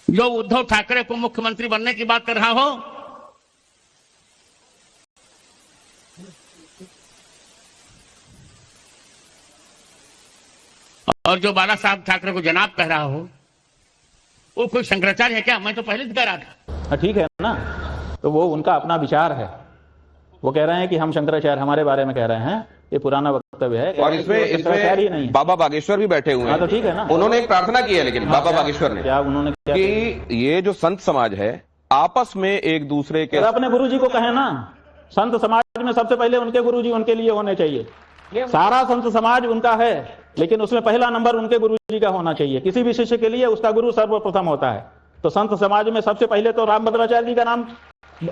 जो उद्धव ठाकरे को मुख्यमंत्री बनने की बात कर रहा हो, और जो बाला साहब ठाकरे को जनाब कह रहा हो, वो कोई शंकराचार्य है क्या? मैं तो पहले कह रहा था। ठीक है ना, तो वो उनका अपना विचार है। वो कह रहे हैं कि हम शंकराचार्य हमारे बारे में कह रहे हैं, ये पुराना वक्तव्य है। और इसमें बाबा बागेश्वर भी बैठे हुए हैं। तो ठीक है ना, उन्होंने एक प्रार्थना की है, लेकिन बाबा बागेश्वर ने क्या उन्होंने कि ये जो संत समाज है आपस में एक दूसरे के अपने गुरुजी को कहे ना, संत समाज में सबसे पहले उनके गुरुजी उनके लिए होने चाहिए। सारा संत समाज उनका है, लेकिन उसमें पहला नंबर उनके गुरुजी का होना चाहिए। किसी भी शिष्य के लिए उसका गुरु सर्वप्रथम होता है। तो संत समाज में सबसे पहले तो रामभद्राचार्य जी का नाम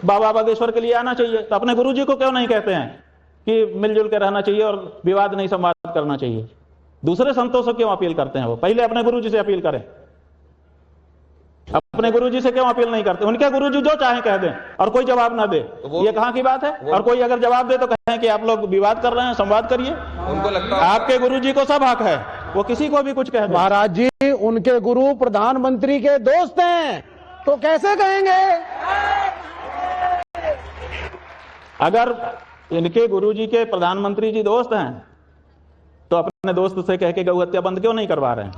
बाबा बागेश्वर के लिए आना चाहिए। तो अपने गुरुजी को क्यों नहीं कहते हैं कि मिलजुल के रहना चाहिए और विवाद नहीं संवाद करना चाहिए? दूसरे संतों से क्यों अपील करते हैं? वो पहले अपने गुरुजी से अपील करें। अपने गुरुजी से क्यों अपील नहीं करते? उनके गुरुजी जो चाहे कह दें और कोई जवाब ना दे, ये कहां की बात है? और कोई अगर जवाब दे तो कहें कि आप लोग विवाद कर रहे हैं, संवाद करिए। उनको लगता है आपके गुरुजी को सब हक है, वो किसी को भी कुछ कह दे। महाराज जी, उनके गुरु प्रधानमंत्री के दोस्त हैं, तो कैसे कहेंगे? अगर इनके गुरुजी के प्रधानमंत्री जी दोस्त हैं तो अपने दोस्त से कह के गौ हत्या बंद क्यों नहीं करवा रहे हैं?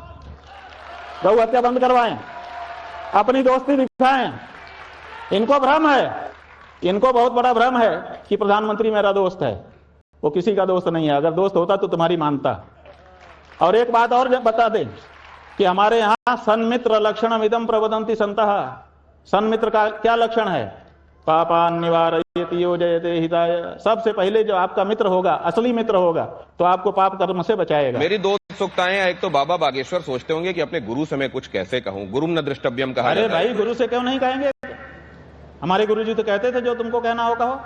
गौ हत्या बंद करवाएं, अपनी दोस्ती दिखाएं। इनको भ्रम है, इनको बहुत बड़ा भ्रम है कि प्रधानमंत्री मेरा दोस्त है। वो किसी का दोस्त नहीं है। अगर दोस्त होता तो तुम्हारी मानता। और एक बात और बता दें कि हमारे यहाँ सन्मित्र लक्षणम इदम प्रवदन्ति संतः। सन्मित्र का क्या लक्षण है? पापान निवारयति योजयते हिताय। सबसे पहले जो आपका मित्र होगा, असली मित्र होगा, तो आपको पाप कर्म से बचाएगा। मेरी दो उत्सुकताएं हैं। एक तो बाबा बागेश्वर सोचते होंगे कि अपने गुरु से मैं कुछ कैसे कहूं, गुरुम न दृष्टव्यम कहा अरे जाता है। भाई, गुरु से क्यों नहीं कहेंगे? हमारे गुरुजी तो कहते थे जो तुमको कहना हो कहो।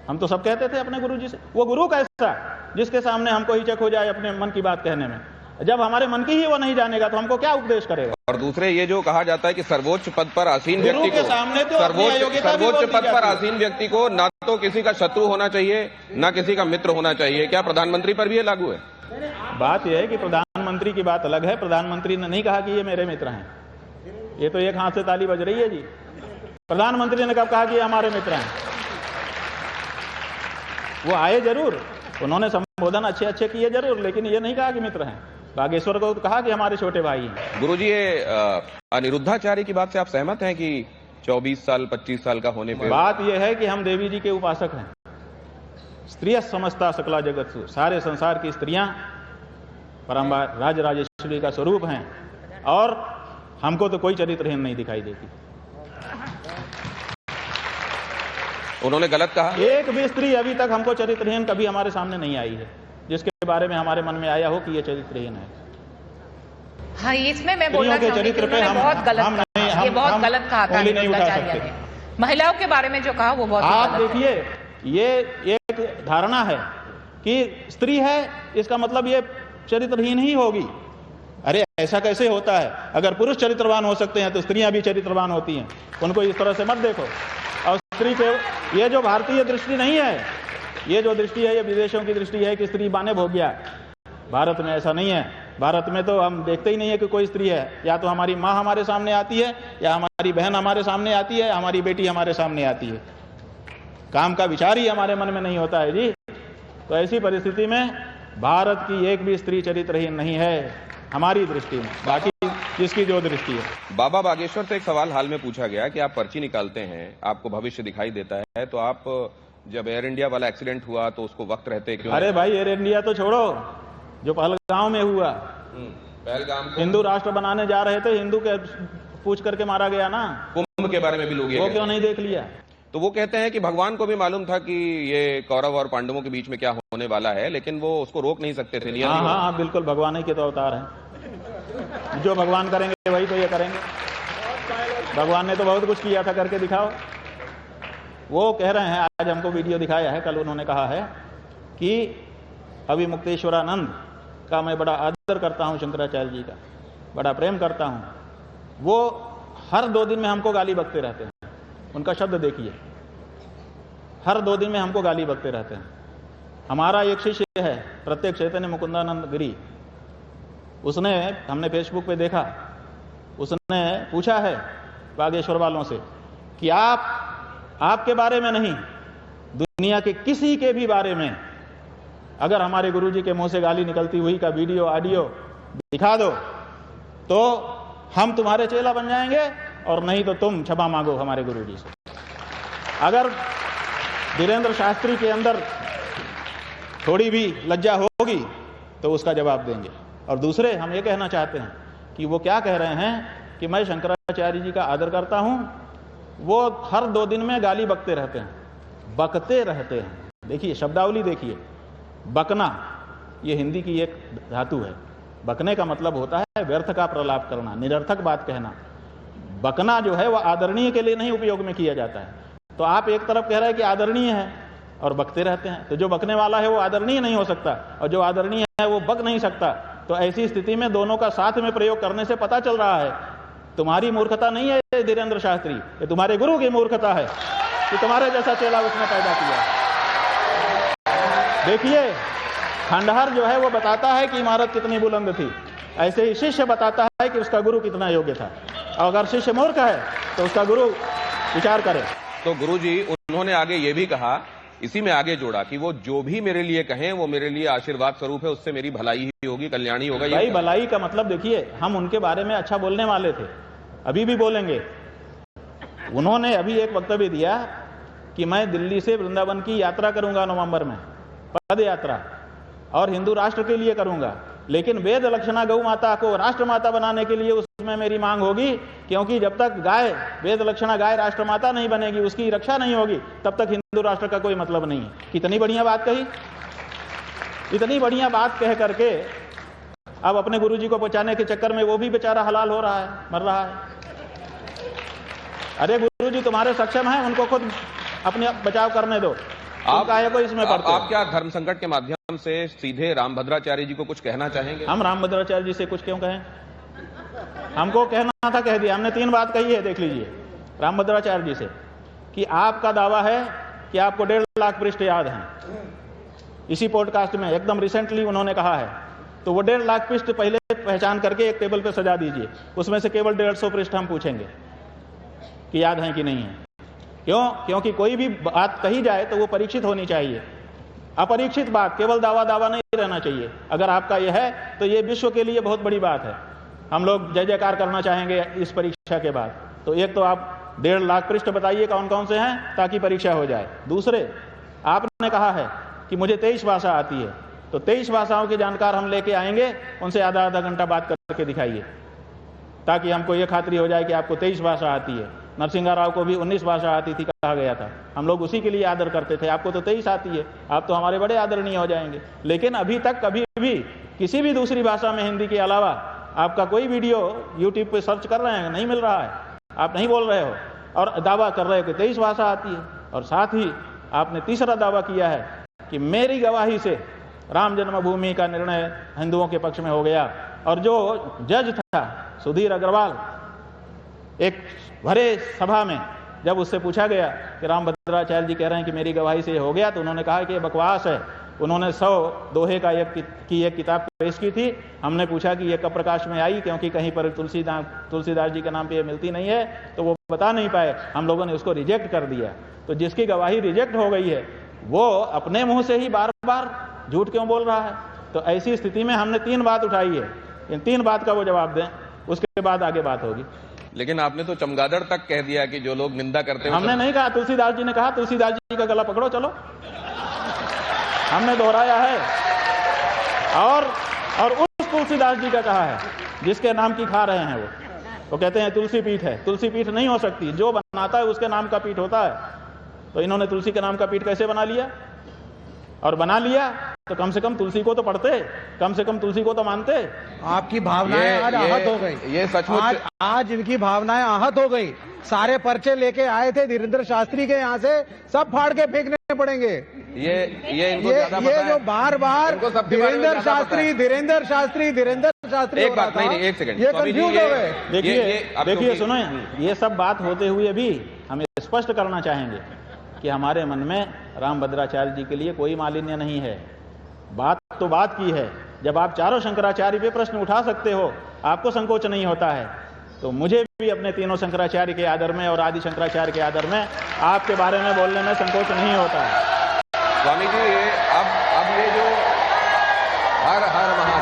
हम तो सब कहते थे अपने गुरुजी से। वो गुरु कैसा जिसके सामने हमको हिचक हो जाए अपने मन की बात कहने में? जब हमारे मन की ही वो नहीं जानेगा तो हमको क्या उपदेश करेगा? और दूसरे, ये जो कहा जाता है कि सर्वोच्च पद पर आसीन गुरु व्यक्ति के को, सामने तो सर्वोच्च पद पर आसीन व्यक्ति को ना तो किसी का शत्रु होना चाहिए, ना किसी का मित्र होना चाहिए। क्या प्रधानमंत्री पर भी ये लागू है? बात यह है कि प्रधानमंत्री की बात अलग है। प्रधानमंत्री ने नहीं कहा कि ये मेरे मित्र हैं। ये तो एक हाथ से ताली बज रही है जी। प्रधानमंत्री ने कब कहा कि ये हमारे मित्र हैं? वो आए जरूर, उन्होंने संबोधन अच्छे अच्छे किए जरूर, लेकिन ये नहीं कहा कि मित्र हैं। बागेश्वर को तो कहा कि हमारे छोटे भाई हैं। गुरुजी, ये अनिरुद्धाचार्य की बात से आप सहमत हैं कि 24 साल 25 साल का होने पर? बात यह है कि हम देवी जी के उपासक हैं। स्त्रिय समस्ता सकला जगत्सु, सारे संसार की स्त्रियां परम राजराजेश्वरी का स्वरूप हैं, और हमको तो कोई चरित्रहीन नहीं दिखाई देती। उन्होंने गलत कहा? एक भी स्त्री अभी तक हमको चरित्रहीन कभी हमारे सामने नहीं आई है जिसके बारे में हमारे मन में आया हो कि ये चरित्रहीन है। हाँ, इसमें मैं बोलना चाहूंगी कि उन्होंने बहुत गलत कहा। ये बहुत गलत कहा था अनिरुद्धाचार्य ने। महिलाओं के बारे में जो कहा वो बहुत आप देखिए, ये एक धारणा है कि स्त्री है इसका मतलब ये चरित्रहीन ही होगी। अरे ऐसा कैसे होता है? अगर पुरुष चरित्रवान हो सकते हैं तो स्त्रियां भी चरित्रवान होती हैं। उनको इस तरह से मत देखो। और स्त्री के ये जो भारतीय दृष्टि नहीं है, ये जो दृष्टि है ये विदेशों की दृष्टि है कि स्त्री बानेब हो गया। भारत में ऐसा नहीं है। भारत में तो हम देखते ही नहीं है कि कोई स्त्री है। या तो हमारी माँ हमारे सामने आती है, या हमारी बहन हमारे सामने आती है, हमारी बेटी हमारे सामने आती है। काम का विचार ही हमारे मन में नहीं होता है जी। तो ऐसी परिस्थिति में भारत की एक भी स्त्री चरित्रहीन नहीं है हमारी दृष्टि में, बाकी जिसकी जो दृष्टि है। बाबा बागेश्वर से एक सवाल हाल में पूछा गया कि आप पर्ची निकालते हैं, आपको भविष्य दिखाई देता है, तो आप जब एयर इंडिया वाला एक्सीडेंट हुआ तो उसको वक्त रहते क्यों? अरे भाई, एयर इंडिया तो छोड़ो, जो पहलगांव में हुआ, पहलगाम हिंदू राष्ट्र बनाने जा रहे थे, हिंदू के पूछ करके मारा गया ना। कुंभ के बारे में भी लोग वो क्यों नहीं देख लिया? तो वो कहते हैं कि भगवान को भी मालूम था कि ये कौरव और पांडवों के बीच में क्या होने वाला है, लेकिन वो उसको रोक नहीं सकते थे। हाँ, बिल्कुल, भगवान ही के तो अवतार हैं। जो भगवान करेंगे वही तो ये करेंगे। भगवान ने तो बहुत कुछ किया था, करके दिखाओ। वो कह रहे हैं, आज हमको वीडियो दिखाया है, कल उन्होंने कहा है कि अविमुक्तेश्वरानंद का मैं बड़ा आदर करता हूं, शंकराचार्य जी का बड़ा प्रेम करता हूं। वो हर 2 दिन में हमको गाली बकते रहते हैं। उनका शब्द देखिए, हर 2 दिन में हमको गाली बकते रहते हैं। हमारा एक शिष्य है प्रत्येक चैतन्य मुकुंदानंद गिरी, उसने, हमने फेसबुक पे देखा, उसने पूछा है बागेश्वर वालों से कि आपके बारे में नहीं, दुनिया के किसी के भी बारे में अगर हमारे गुरुजी के मुंह से गाली निकलती हुई का वीडियो ऑडियो दिखा दो तो हम तुम्हारे चेला बन जाएंगे, और नहीं तो तुम क्षमा मांगो हमारे गुरुजी से। अगर धीरेन्द्र शास्त्री के अंदर थोड़ी भी लज्जा होगी तो उसका जवाब देंगे। और दूसरे हम ये कहना चाहते हैं कि वो क्या कह रहे हैं कि मैं शंकराचार्य जी का आदर करता हूं, वो हर 2 दिन में गाली बकते रहते हैं, बकते रहते हैं। देखिए शब्दावली देखिए, बकना ये हिंदी की एक धातु है। बकने का मतलब होता है व्यर्थ का प्रलाप करना, निरर्थक बात कहना। बकना जो है वह आदरणीय के लिए नहीं उपयोग में किया जाता है। तो आप एक तरफ कह रहे हैं कि आदरणीय है और बकते रहते हैं, तो जो बकने वाला है वो आदरणीय नहीं हो सकता और जो आदरणीय है वो बक नहीं सकता। तो ऐसी स्थिति में दोनों का साथ में प्रयोग करने से पता चल रहा है तुम्हारी मूर्खता नहीं है धीरेन्द्र शास्त्री, ये तुम्हारे गुरु की मूर्खता है कि तुम्हारे जैसा चेला उसने पैदा किया। देखिए खंडहर जो है वो बताता है कि इमारत कितनी बुलंद थी, ऐसे ही शिष्य बताता है कि उसका गुरु कितना योग्य था। और अगर शिष्य मूर्ख है तो उसका गुरु विचार करे। तो गुरुजी उन्होंने आगे ये भी कहा, इसी में आगे जोड़ा कि वो जो भी मेरे लिए कहें वो मेरे लिए आशीर्वाद स्वरूप है, उससे मेरी भलाई ही होगी, कल्याणी होगा। भाई भलाई का मतलब देखिए, हम उनके बारे में अच्छा बोलने वाले थे, अभी भी बोलेंगे। उन्होंने अभी एक वक्तव्य दिया कि मैं दिल्ली से वृंदावन की यात्रा करूंगा नवंबर में, पद यात्रा, और हिंदू राष्ट्र के लिए करूंगा, लेकिन वेद लक्षणा गौ माता को राष्ट्र माता बनाने के लिए उसमें मेरी मांग होगी, क्योंकि जब तक गाय वेद लक्षणा गाय राष्ट्र माता नहीं बनेगी, उसकी रक्षा नहीं होगी, तब तक हिंदू राष्ट्र का कोई मतलब नहीं है। कितनी बढ़िया बात कही, इतनी बढ़िया बात कह करके अब अपने गुरुजी को बचाने के चक्कर में वो भी बेचारा हलाल हो रहा है, मर रहा है। अरे गुरुजी तुम्हारे सक्षम हैं, उनको खुद अपने बचाव करने दो, आप काहे को इसमें पड़ते हो? आप क्या धर्म संकट के माध्यम से सीधे रामभद्राचार्य जी को कुछ कहना चाहेंगे? हम रामभद्राचार्य जी से कुछ क्यों कहें, हमको कहना था कह दिया। हमने 3 बात कही है, देख लीजिए रामभद्राचार्य जी से, कि आपका दावा है कि आपको 1.5 लाख पृष्ठ याद हैं। इसी पॉडकास्ट में एकदम रिसेंटली उन्होंने कहा है, तो वो 1.5 लाख पृष्ठ पहले पहचान करके एक टेबल पे सजा दीजिए, उसमें से केवल 150 पृष्ठ हम पूछेंगे कि याद है कि नहीं है। क्यों? क्योंकि कोई भी बात कही जाए तो वो परीक्षित होनी चाहिए, अपरीक्षित बात, केवल दावा नहीं रहना चाहिए। अगर आपका यह है तो ये विश्व के लिए बहुत बड़ी बात है, हम लोग जय जयकार करना चाहेंगे इस परीक्षा के बाद। तो एक तो आप 1.5 लाख पृष्ठ बताइए कौन कौन से हैं, ताकि परीक्षा हो जाए। दूसरे, आपने कहा है कि मुझे 23 भाषा आती है, तो 23 भाषाओं के जानकार हम लेके आएंगे, उनसे आधा घंटा बात करके दिखाइए, ताकि हमको ये खातरी हो जाए कि आपको 23 भाषा आती है। नरसिंह राव को भी 19 भाषा आती थी कहा गया था, हम लोग उसी के लिए आदर करते थे। आपको तो 23 आती है, आप तो हमारे बड़े आदरणीय हो जाएंगे। लेकिन अभी तक कभी भी किसी भी दूसरी भाषा में हिंदी के अलावा आपका कोई वीडियो यूट्यूब पे सर्च कर रहे हैं, नहीं मिल रहा है, आप नहीं बोल रहे हो और दावा कर रहे हो कि 23 भाषा आती है। और साथ ही आपने तीसरा दावा किया है कि मेरी गवाही से राम जन्मभूमि का निर्णय हिंदुओं के पक्ष में हो गया। और जो जज था सुधीर अग्रवाल, एक भरे सभा में जब उससे पूछा गया कि रामभद्राचार्य जी कह रहे हैं कि मेरी गवाही से ये हो गया, तो उन्होंने कहा कि ये बकवास है। उन्होंने 100 दोहे का एक किताब पेश की थी। हमने पूछा कि ये कब प्रकाश में आई, क्योंकि कहीं पर तुलसीदास जी के नाम पे ये मिलती नहीं है, तो वो बता नहीं पाए। हम लोगों ने उसको रिजेक्ट कर दिया। तो जिसकी गवाही रिजेक्ट हो गई है वो अपने मुंह से ही बार बार झूठ क्यों बोल रहा है? तो ऐसी स्थिति में हमने 3 बात उठाई है, इन 3 बात का वो जवाब दें, उसके बाद आगे बात होगी। लेकिन आपने तो चमगादड़ तक कह दिया कि जो लोग निंदा करते हैं। हमने नहीं कहा, तुलसीदास जी ने कहा, तुलसीदास जी का गला पकड़ो चलो, हमने दोहराया है। और उस तुलसीदास जी का कहा है जिसके नाम की खा रहे हैं वो कहते हैं तुलसी पीठ है। तुलसी पीठ नहीं हो सकती, जो बनाता है उसके नाम का पीठ होता है। तो इन्होंने तुलसी के नाम का पीठ कैसे बना लिया? और बना लिया तो कम से कम तुलसी को तो पढ़ते, कम से कम तुलसी को तो मानते। आपकी भावनाएं आज आहत हो गई। ये सचमुच आज इनकी भावनाएं आहत हो गई। सारे पर्चे लेके आए थे धीरेन्द्र शास्त्री के यहाँ से, सब फाड़ के फेंकने पड़ेंगे। ये जो बार धीरेन्द्र शास्त्री एक बात नहीं, एक सेकंड, ये कंफ्यूज हो गए। देखिए सुनो, ये सब बात होते हुए भी हम स्पष्ट करना चाहेंगे कि हमारे मन में रामभद्राचार्य जी के लिए कोई मालिन्य नहीं है। बात तो बात की है, जब आप चारों शंकराचार्य पे प्रश्न उठा सकते हो, आपको संकोच नहीं होता है, तो मुझे भी अपने तीनों शंकराचार्य के आदर में और आदि शंकराचार्य के आदर में आपके बारे में बोलने में संकोच नहीं होता है। स्वामी जी,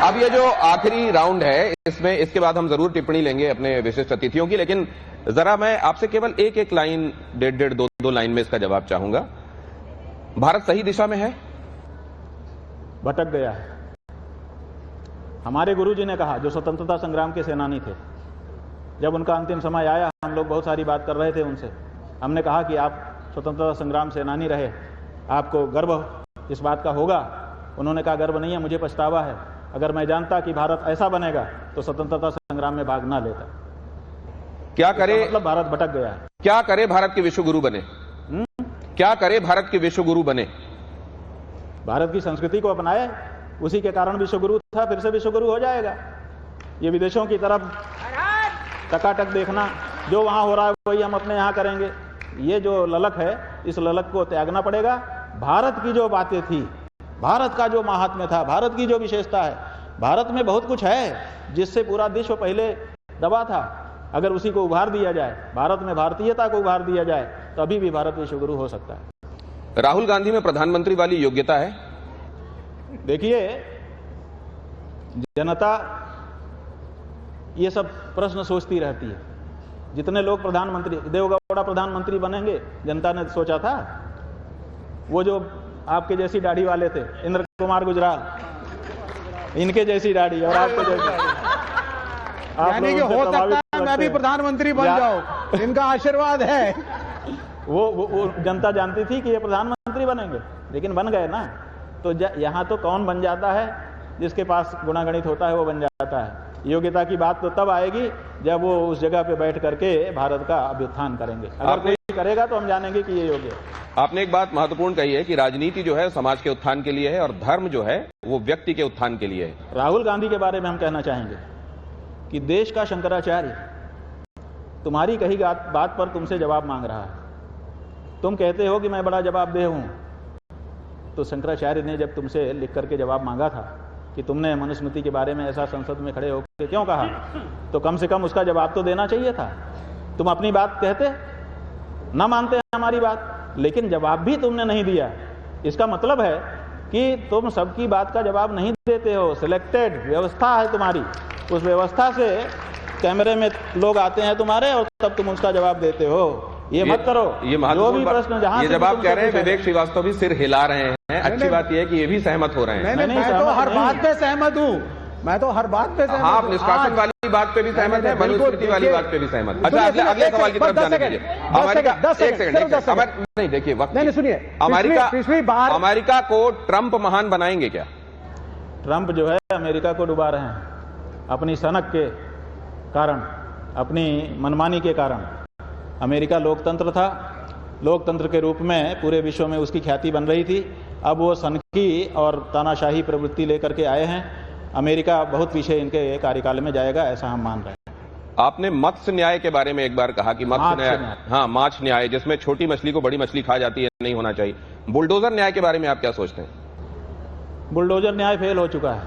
अब ये जो आखिरी राउंड है, इसमें इसके बाद हम जरूर टिप्पणी लेंगे अपने विशिष्ट अतिथियों की, लेकिन जरा मैं आपसे केवल एक लाइन, 1.5-2 लाइन में इसका जवाब चाहूंगा। भारत सही दिशा में है? भटक गया है। हमारे गुरुजी ने कहा, जो स्वतंत्रता संग्राम के सेनानी थे, जब उनका अंतिम समय आया, हम लोग बहुत सारी बात कर रहे थे उनसे। हमने कहा कि आप स्वतंत्रता संग्राम सेनानी रहे, आपको गर्व इस बात का होगा। उन्होंने कहा, गर्व नहीं है, मुझे पछतावा है। अगर मैं जानता कि भारत ऐसा बनेगा तो स्वतंत्रता संग्राम में भाग ना लेता। क्या करे, मतलब भारत भटक गया है। क्या करे भारत के विश्व गुरु बने? क्या करे भारत के विश्व गुरु बने? भारत की संस्कृति को अपनाए, उसी के कारण विश्व गुरु था, फिर से विश्व गुरु हो जाएगा। ये विदेशों की तरफ टकाटक देखना, जो वहां हो रहा है वही हम अपने यहां करेंगे, ये जो ललक है, इस ललक को त्यागना पड़ेगा। भारत की जो बातें थी, भारत का जो महात्म्य था, भारत की जो विशेषता है, भारत में बहुत कुछ है जिससे पूरा विश्व पहले दबा था। अगर उसी को उभार दिया जाए, भारत में भारतीयता को उभार दिया जाए, तो अभी भी भारत विश्व गुरु हो सकता है। राहुल गांधी में प्रधानमंत्री वाली योग्यता है? देखिए, जनता ये सब प्रश्न सोचती रहती है। जितने लोग प्रधानमंत्री, देवगौड़ा प्रधानमंत्री बनेंगे, जनता ने सोचा था? वो जो आपके जैसी दाढ़ी वाले थे, इंद्र कुमार गुजराल, इनके जैसी दाढ़ी और आपके जैसी, यानी कि हो सकता है मैं भी प्रधानमंत्री बन जाऊं, इनका आशीर्वाद है। वो जनता जानती थी कि ये प्रधानमंत्री बनेंगे, लेकिन बन गए ना। तो यहाँ तो कौन बन जाता है? जिसके पास गुणागणित होता है वो बन जाता है। योग्यता की बात तो तब आएगी जब वो उस जगह पे बैठ करके भारत का अभ्युत्थान करेंगे। अगर कोई करेगा तो हम जानेंगे कि ये योग्य है। आपने एक बात महत्वपूर्ण कही है कि राजनीति जो है समाज के उत्थान के लिए है और धर्म जो है वो व्यक्ति के उत्थान के लिए है। राहुल गांधी के बारे में हम कहना चाहेंगे कि देश का शंकराचार्य तुम्हारी कही बात पर तुमसे जवाब मांग रहा है। तुम कहते हो कि मैं बड़ा जवाबदेह हूं, तो शंकराचार्य ने जब तुमसे लिख करके जवाब मांगा था कि तुमने मनुस्मृति के बारे में ऐसा संसद में खड़े होकर क्यों कहा, तो कम से कम उसका जवाब तो देना चाहिए था। तुम अपनी बात कहते, ना मानते हैं हमारी बात, लेकिन जवाब भी तुमने नहीं दिया। इसका मतलब है कि तुम सबकी बात का जवाब नहीं देते हो। सिलेक्टेड व्यवस्था है तुम्हारी, उस व्यवस्था से कैमरे में लोग आते हैं तुम्हारे और तब तुम उसका जवाब देते हो। ये मत करो। ये जो भी प्रश्न जहां ये जब आप कह रहे हैं, विवेक श्रीवास्तव भी सिर हिला रहे हैं। अच्छी बात यह है कि ये भी सहमत हो रहे हैं। मैं तो हर बात पे सहमत हूँ, मैं तो हर बात पे सहमत हूँ। आप निष्कासन वाली बात पे भी सहमत है, मनुस्मृति वाली बात पे भी सहमत। अच्छा, अगले सवाल की तरफ जाने दीजिए। अमेरिका, एक सेकंड, नहीं देखिए वक्त नहीं, सुनिए। अमेरिका को ट्रंप महान बनाएंगे क्या? ट्रंप जो है अमेरिका को डुबा रहे हैं अपनी सनक के कारण, अपनी मनमानी के कारण। अमेरिका लोकतंत्र था, लोकतंत्र के रूप में पूरे विश्व में उसकी ख्याति बन रही थी। अब वो सनकी और तानाशाही प्रवृत्ति लेकर के आए हैं। अमेरिका बहुत पीछे इनके कार्यकाल में जाएगा, ऐसा हम मान रहे हैं। आपने मत्स्य न्याय के बारे में एक बार कहा कि मत्स्य न्याय, हाँ, माछ न्याय, जिसमें छोटी मछली को बड़ी मछली खा जाती है, नहीं होना चाहिए। बुलडोजर न्याय के बारे में आप क्या सोचते हैं? बुलडोजर न्याय फेल हो चुका है।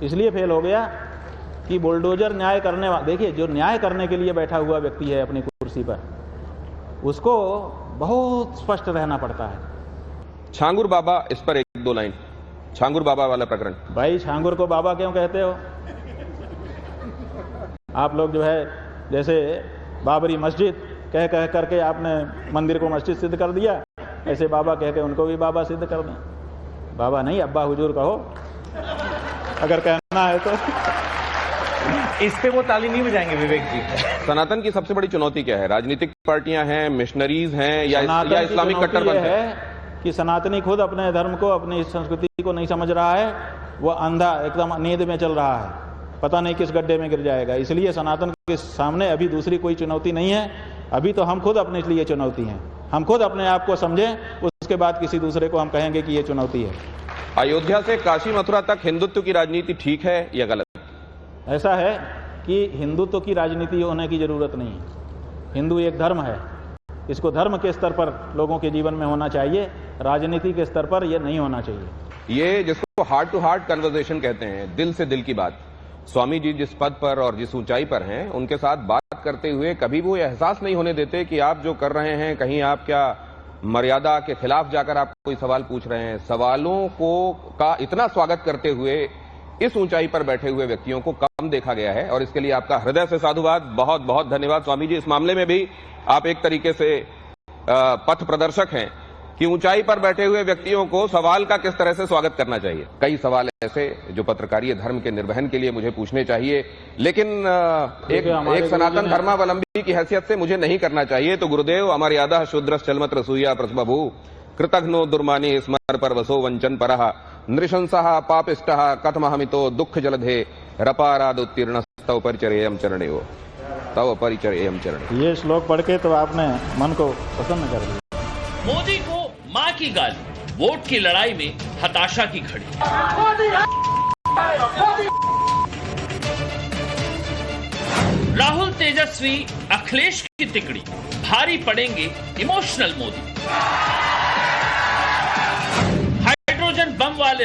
इसलिए फेल हो गया कि बुलडोजर न्याय करने वाला, देखिए, जो न्याय करने के लिए बैठा हुआ व्यक्ति है अपनी कुर्सी पर, उसको बहुत स्पष्ट रहना पड़ता है। छांगुर बाबा, इस पर एक दो लाइन। छांगुर बाबा वाला प्रकरण। भाई, छांगुर को बाबा क्यों कहते हो? आप लोग जो है, जैसे बाबरी मस्जिद कह कह करके आपने मंदिर को मस्जिद सिद्ध कर दिया, ऐसे बाबा कह के उनको भी बाबा सिद्ध कर दें। बाबा नहीं, अब्बा हुजूर कहो अगर कहना है तो। इस पे वो ताली नहीं बजाएंगे विवेक जी। सनातन की सबसे बड़ी चुनौती क्या है? राजनीतिक पार्टियां हैं, मिशनरीज हैं, या इस्लामिक कट्टरपंथ है कि सनातनी खुद अपने धर्म को, अपनी संस्कृति को नहीं समझ रहा है। वो अंधा एकदम नींद में चल रहा है, पता नहीं किस गड्ढे में गिर जाएगा। इसलिए सनातन के सामने अभी दूसरी कोई चुनौती नहीं है। अभी तो हम खुद अपने लिए चुनौती हैं। हम खुद अपने आप को समझें, उसके बाद किसी दूसरे को हम कहेंगे कि ये चुनौती है। अयोध्या से काशी मथुरा तक हिंदुत्व की राजनीति ठीक है या गलत? ऐसा है कि हिंदुत्व की राजनीति होने की जरूरत नहीं है। हिंदू एक धर्म है, इसको धर्म के स्तर पर लोगों के जीवन में होना चाहिए, राजनीति के स्तर पर यह नहीं होना चाहिए। ये जिसको हार्ट टू हार्ट कन्वर्सेशन कहते हैं, दिल से दिल की बात। स्वामी जी जिस पद पर और जिस ऊंचाई पर हैं, उनके साथ बात करते हुए कभी वो एहसास नहीं होने देते कि आप जो कर रहे हैं, कहीं आप क्या मर्यादा के खिलाफ जाकर आप कोई सवाल पूछ रहे हैं। सवालों को का इतना स्वागत करते हुए इस ऊंचाई पर बैठे हुए व्यक्तियों को कम देखा गया है, और इसके लिए आपका हृदय से साधुवाद, बहुत बहुत धन्यवाद स्वामी जी। इस मामले में भी आप एक तरीके से पथ प्रदर्शक हैं कि ऊंचाई पर बैठे हुए व्यक्तियों को सवाल का किस तरह से स्वागत करना चाहिए। कई सवाल ऐसे जो पत्रकारीय धर्म के निर्वहन के लिए मुझे पूछने चाहिए, लेकिन एक सनातन धर्मावलंबी की हैसियत से मुझे नहीं करना चाहिए। तो गुरुदेव अमर्यादा शूद्र चलमत रसूया प्रसभू कृतघ्नो दुर्मानी स्मर पर वसो वंचन परह नृशंसः पापिष्टः कथमहमितो दुख जलधे रपाराद उत्तीर्ण तव परिचरेयम चरणेयो तव परिचरेयम चरणे। ये श्लोक पढ़ के तो आपने मन को प्रसन्न कर दिया। मोदी को मां की गाली, वोट की लड़ाई में हताशा की घड़ी। राहुल तेजस्वी अखिलेश की तिकड़ी, भारी पड़ेंगे इमोशनल मोदी। हाइड्रोजन बम वाले